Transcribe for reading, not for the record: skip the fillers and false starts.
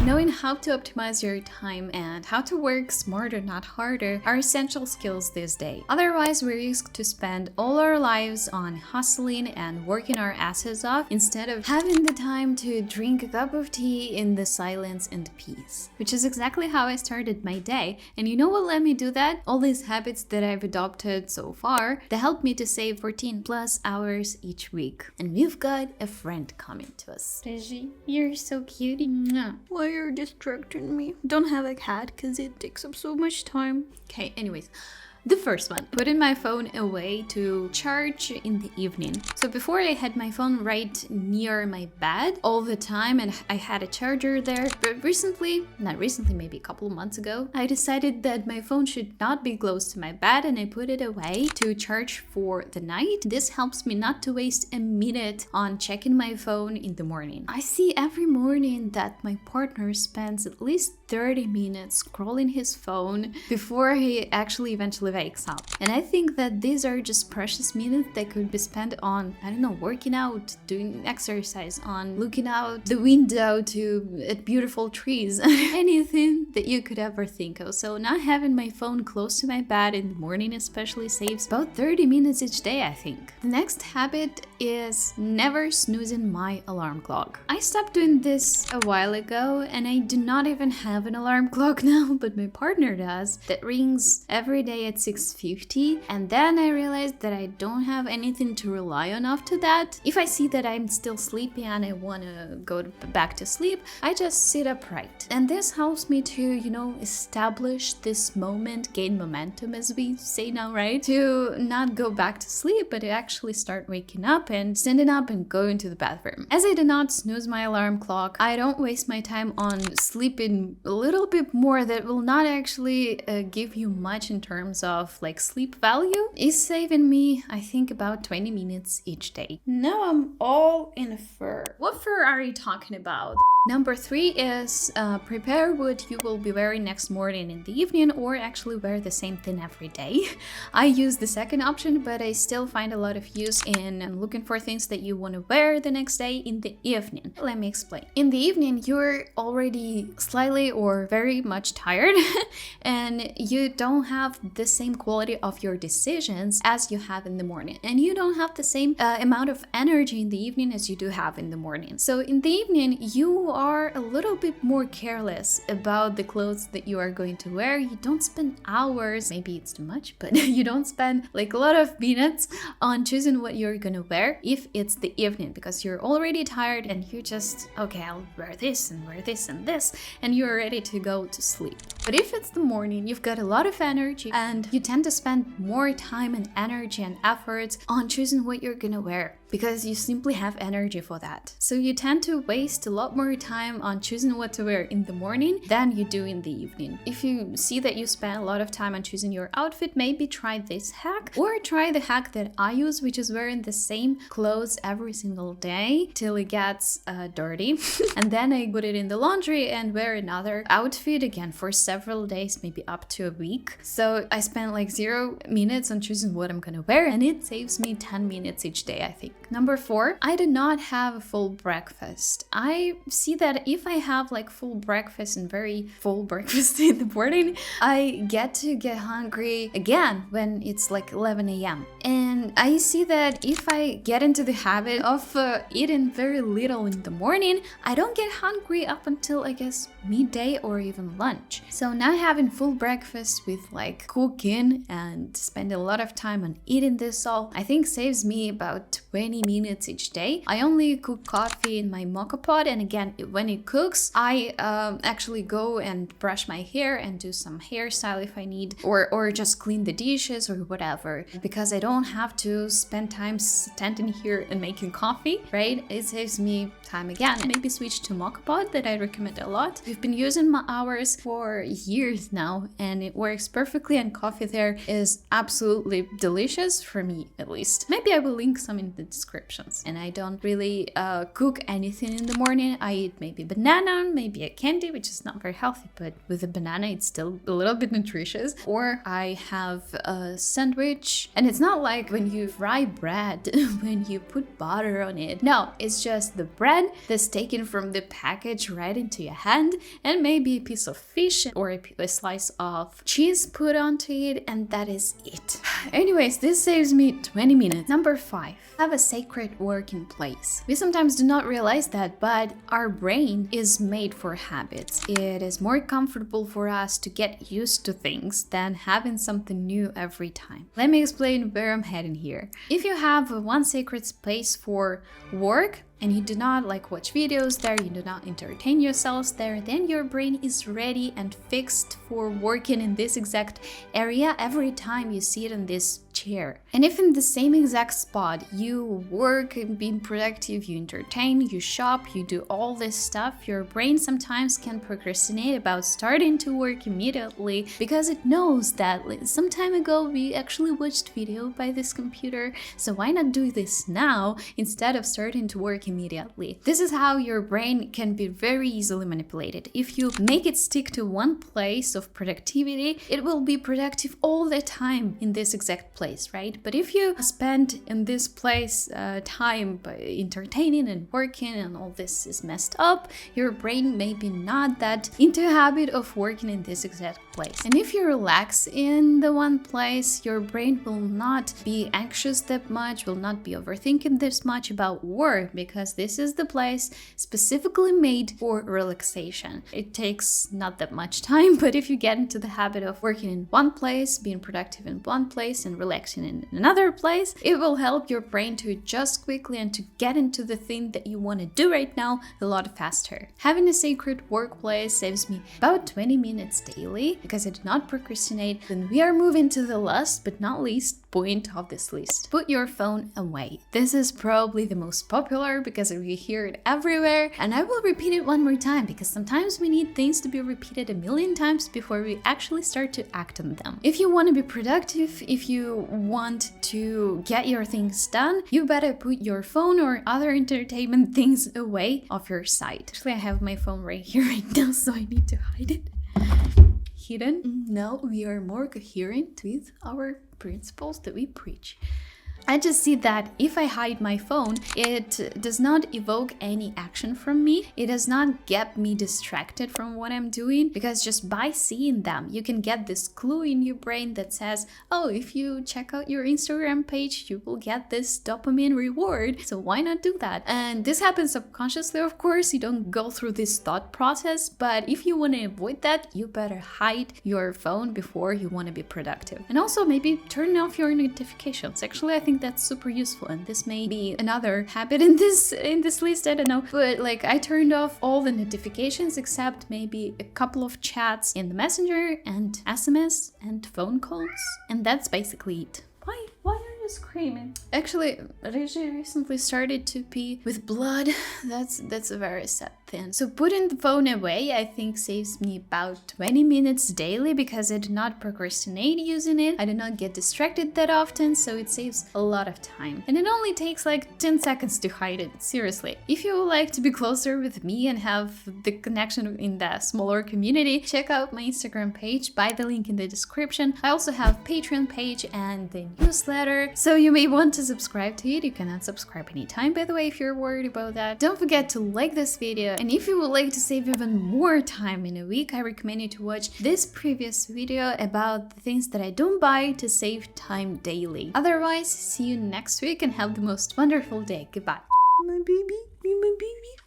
Knowing how to optimize your time and how to work smarter, not harder, are essential skills this day. Otherwise, we risk to spend all our lives on hustling and working our asses off instead of having the time to drink a cup of tea in the silence and peace. Which is exactly how I started my day. And you know what let me do that? All these habits that I've adopted so far that help me to save 14 plus hours each week. And we've got a friend coming to us. Reggie, you're so cutie. Why are you distracting me? Don't have a cat because it takes up so much time. Okay, anyways. The first one, putting my phone away to charge in the evening. So before I had my phone right near my bed all the time and I had a charger there. But not recently, maybe a couple of months ago, I decided that my phone should not be close to my bed and I put it away to charge for the night. This helps me not to waste a minute on checking my phone in the morning. I see every morning that my partner spends at least 30 minutes scrolling his phone before he actually eventually wakes up. And I think that these are just precious minutes that could be spent on, I don't know, working out, doing exercise, on looking out the window at beautiful trees, anything that you could ever think of. So not having my phone close to my bed in the morning especially saves about 30 minutes each day, I think. The next habit is never snoozing my alarm clock. I stopped doing this a while ago and I do not even have an alarm clock now, but my partner does, that rings every day at 6:50, and then I realized that I don't have anything to rely on after that. If I see that I'm still sleepy and I want to go back to sleep, I just sit upright. And this helps me to, establish this moment, gain momentum, as we say now, right? To not go back to sleep, but to actually start waking up and standing up and going to the bathroom. As I do not snooze my alarm clock, I don't waste my time on sleeping a little bit more that will not actually give you much in terms of like sleep value. Is saving me, I think, about 20 minutes each day. Now I'm all in fur. What fur are you talking about? Number 3 is prepare what you will be wearing next morning in the evening, or actually wear the same thing every day. I use the second option, but I still find a lot of use in looking for things that you want to wear the next day in the evening. Let me explain. In the evening, you're already slightly or very much tired and you don't have the same quality of your decisions as you have in the morning. And you don't have the same amount of energy in the evening as you do have in the morning. So in the evening, you are a little bit more careless about the clothes that you are going to wear. You don't spend hours, maybe it's too much, but you don't spend like a lot of minutes on choosing what you're gonna wear if it's the evening, because you're already tired and you just, okay, I'll wear this and wear this and this, and you're ready to go to sleep. But if it's the morning, you've got a lot of energy and you tend to spend more time and energy and efforts on choosing what you're gonna wear, because you simply have energy for that. So you tend to waste a lot more time on choosing what to wear in the morning than you do in the evening. If you see that you spend a lot of time on choosing your outfit, maybe try this hack, or try the hack that I use, which is wearing the same clothes every single day till it gets dirty. And then I put it in the laundry and wear another outfit again for several days, maybe up to a week. So I spend like 0 minutes on choosing what I'm gonna wear, and it saves me 10 minutes each day, I think. Number 4, I do not have a full breakfast. I see that if I have like full breakfast and very full breakfast in the morning, I get hungry again when it's like 11 a.m. And I see that if I get into the habit of eating very little in the morning, I don't get hungry up until I guess midday or even lunch. So not having full breakfast with like cooking and spending a lot of time on eating this all, I think saves me about 20 minutes each day. I only cook coffee in my mocha pot, and again, when it cooks, I actually go and brush my hair and do some hairstyle if I need, or just clean the dishes or whatever, because I don't have to spend time standing here and making coffee, right? It saves me time again. Maybe switch to mocha pot, that I recommend a lot. We've been using my hours for years now and it works perfectly, and coffee there is absolutely delicious for me, at least. Maybe I will link some in the description descriptions. And I don't really cook anything in the morning. I eat maybe banana, maybe a candy, which is not very healthy, but with a banana it's still a little bit nutritious. Or I have a sandwich, and it's not like when you fry bread when you put butter on it. No, it's just the bread that's taken from the package right into your hand, and maybe a piece of fish or a slice of cheese put onto it, and that is it. Anyways, this saves me 20 minutes. Number 5, have a sacred working place. We sometimes do not realize that, but our brain is made for habits. It is more comfortable for us to get used to things than having something new every time. Let me explain where I'm heading here. If you have one sacred space for work, and you do not watch videos there, you do not entertain yourselves there, then your brain is ready and fixed for working in this exact area every time you see it in this chair. And if in the same exact spot you work and being productive, you entertain, you shop, you do all this stuff, your brain sometimes can procrastinate about starting to work immediately because it knows that some time ago we actually watched video by this computer, so why not do this now instead of starting to work immediately. This is how your brain can be very easily manipulated. If you make it stick to one place of productivity, it will be productive all the time in this exact place, right? But if you spend in this place time by entertaining and working and all this is messed up, your brain may be not that into a habit of working in this exact place. And if you relax in the one place, your brain will not be anxious that much, will not be overthinking this much about work, because this is the place specifically made for relaxation. It takes not that much time, but if you get into the habit of working in one place, being productive in one place and relaxing in another place, it will help your brain to adjust quickly and to get into the thing that you want to do right now a lot faster. Having a sacred workplace saves me about 20 minutes daily because I do not procrastinate. Then we are moving to the last but not least point of this list. Put your phone away. This is probably the most popular because we hear it everywhere, and I will repeat it one more time because sometimes we need things to be repeated a million times before we actually start to act on them. If you want to be productive, if you want to get your things done, you better put your phone or other entertainment things away off your side. Actually, I have my phone right here right now, so I need to hide it. Hidden? No, we are more coherent with our principles that we preach. I just see that if I hide my phone, it does not evoke any action from me. It does not get me distracted from what I'm doing, because just by seeing them, you can get this clue in your brain that says, oh, if you check out your Instagram page, you will get this dopamine reward. So why not do that? And this happens subconsciously, of course. You don't go through this thought process, but if you want to avoid that, you better hide your phone before you want to be productive. And also maybe turn off your notifications. Actually, I think that's super useful, and this may be another habit in this list, I don't know, but I turned off all the notifications except maybe a couple of chats in the messenger and SMS and phone calls, and that's basically it. Why are you screaming? Actually, Reggie recently started to pee with blood. That's a very sad thing. So putting the phone away, I think, saves me about 20 minutes daily because I do not procrastinate using it. I do not get distracted that often, so it saves a lot of time. And it only takes 10 seconds to hide it, seriously. If you would like to be closer with me and have the connection in the smaller community, check out my Instagram page by the link in the description. I also have Patreon page and the newsletter, so you may want to subscribe to it. You can unsubscribe anytime, by the way, if you're worried about that. Don't forget to like this video, and if you would like to save even more time in a week, I recommend you to watch this previous video about the things that I don't buy to save time daily. Otherwise, see you next week and have the most wonderful day. Goodbye. My baby, my baby.